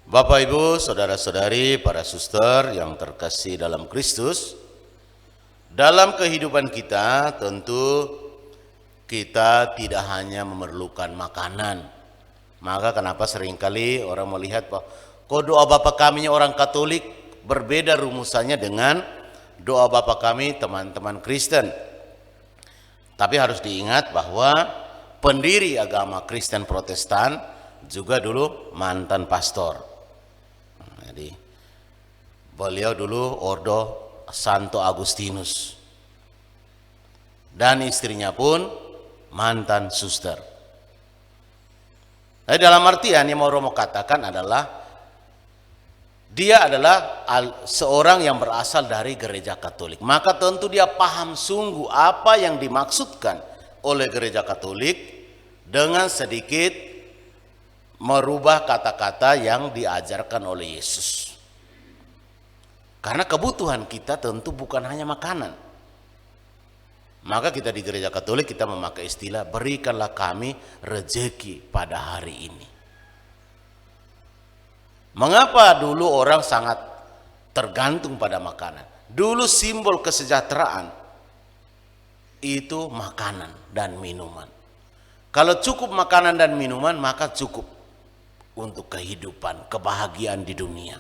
Bapak, Ibu, saudara-saudari, para suster yang terkasih dalam Kristus, dalam kehidupan kita tentu kita tidak hanya memerlukan makanan. Maka kenapa seringkali orang melihat bahwa kok doa Bapa kami orang Katolik berbeda rumusannya dengan doa Bapa kami teman-teman Kristen. Tapi harus diingat bahwa pendiri agama Kristen Protestan juga dulu mantan pastor. Jadi beliau dulu ordo Santo Agustinus dan istrinya pun mantan suster. Jadi dalam artian yang mau Romo katakan adalah dia adalah seorang yang berasal dari gereja Katolik. Maka tentu dia paham sungguh apa yang dimaksudkan oleh gereja Katolik dengan sedikit merubah kata-kata yang diajarkan oleh Yesus. Karena kebutuhan kita tentu bukan hanya makanan. Maka kita di gereja Katolik kita memakai istilah berikanlah kami rezeki pada hari ini. Mengapa dulu orang sangat tergantung pada makanan? Dulu simbol kesejahteraan itu makanan dan minuman. Kalau cukup makanan dan minuman maka cukup untuk kehidupan, kebahagiaan di dunia.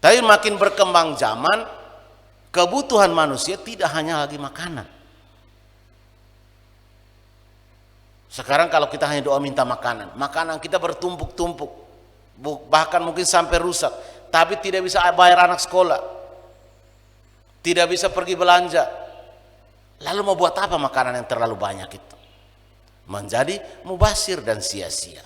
Tapi makin berkembang zaman, kebutuhan manusia tidak hanya lagi makanan. Sekarang kalau kita hanya doa minta makanan, makanan kita bertumpuk-tumpuk, bahkan mungkin sampai rusak, tapi tidak bisa bayar anak sekolah, tidak bisa pergi belanja. Lalu mau buat apa makanan yang terlalu banyak itu? Menjadi mubazir dan sia-sia.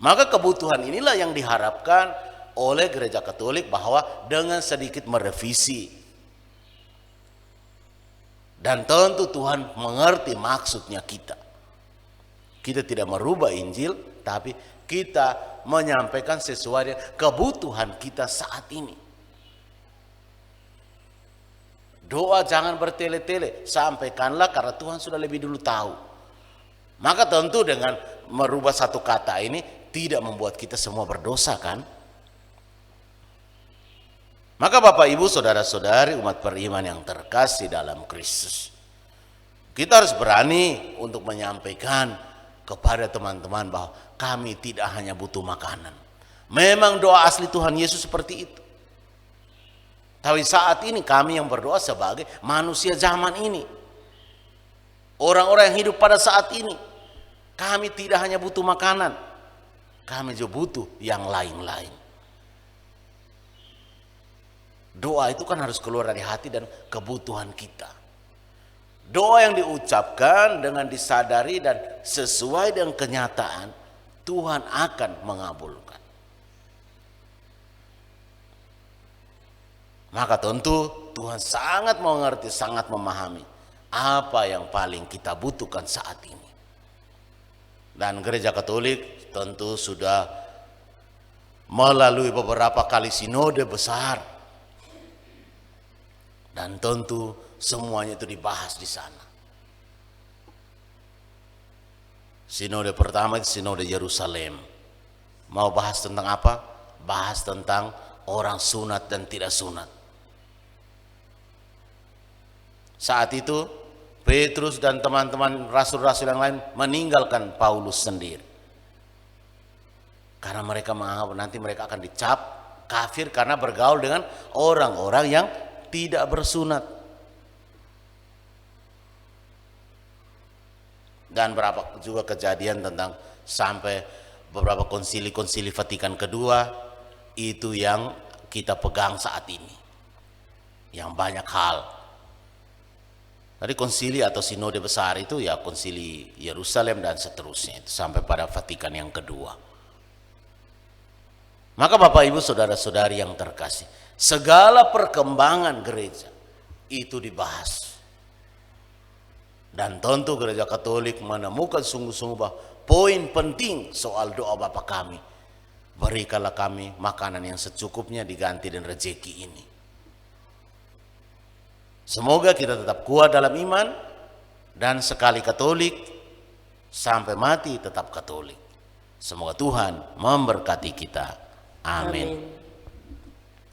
Maka kebutuhan inilah yang diharapkan oleh gereja Katolik bahwa dengan sedikit merevisi. Dan tentu Tuhan mengerti maksudnya kita. Kita tidak merubah Injil, tapi kita menyampaikan sesuai dengan kebutuhan kita saat ini. Doa jangan bertele-tele, sampaikanlah karena Tuhan sudah lebih dulu tahu. Maka tentu dengan merubah satu kata ini tidak membuat kita semua berdosa, kan? Maka Bapak Ibu saudara-saudari umat beriman yang terkasih dalam Kristus, kita harus berani untuk menyampaikan kepada teman-teman bahwa kami tidak hanya butuh makanan. Memang doa asli Tuhan Yesus seperti itu. Tapi saat ini kami yang berdoa sebagai manusia zaman ini, orang-orang yang hidup pada saat ini, kami tidak hanya butuh makanan, kami juga butuh yang lain-lain. Doa itu kan harus keluar dari hati dan kebutuhan kita. Doa yang diucapkan dengan disadari dan sesuai dengan kenyataan, Tuhan akan mengabulkan. Maka tentu Tuhan sangat mengerti, sangat memahami apa yang paling kita butuhkan saat ini. Dan gereja Katolik tentu sudah melalui beberapa kali sinode besar. Dan tentu semuanya itu dibahas di sana. Sinode pertama itu sinode Yerusalem. Mau bahas tentang apa? Bahas tentang orang sunat dan tidak sunat. Saat itu Petrus dan teman-teman rasul-rasul yang lain meninggalkan Paulus sendiri. Karena mereka menganggap nanti mereka akan dicap kafir karena bergaul dengan orang-orang yang tidak bersunat. Dan berapa juga kejadian tentang sampai beberapa konsili Vatikan kedua itu yang kita pegang saat ini. Yang banyak hal. Jadi konsili atau sinode besar itu ya konsili Yerusalem dan seterusnya itu sampai pada Vatikan yang kedua. Maka Bapak Ibu saudara-saudari yang terkasih, segala perkembangan gereja itu dibahas. Dan tentu gereja Katolik menemukan sungguh-sungguh bahwa poin penting soal doa Bapa kami, berikanlah kami makanan yang secukupnya diganti dengan rezeki ini. Semoga kita tetap kuat dalam iman dan sekali Katolik sampai mati tetap Katolik. Semoga Tuhan memberkati kita. Amin. Amin.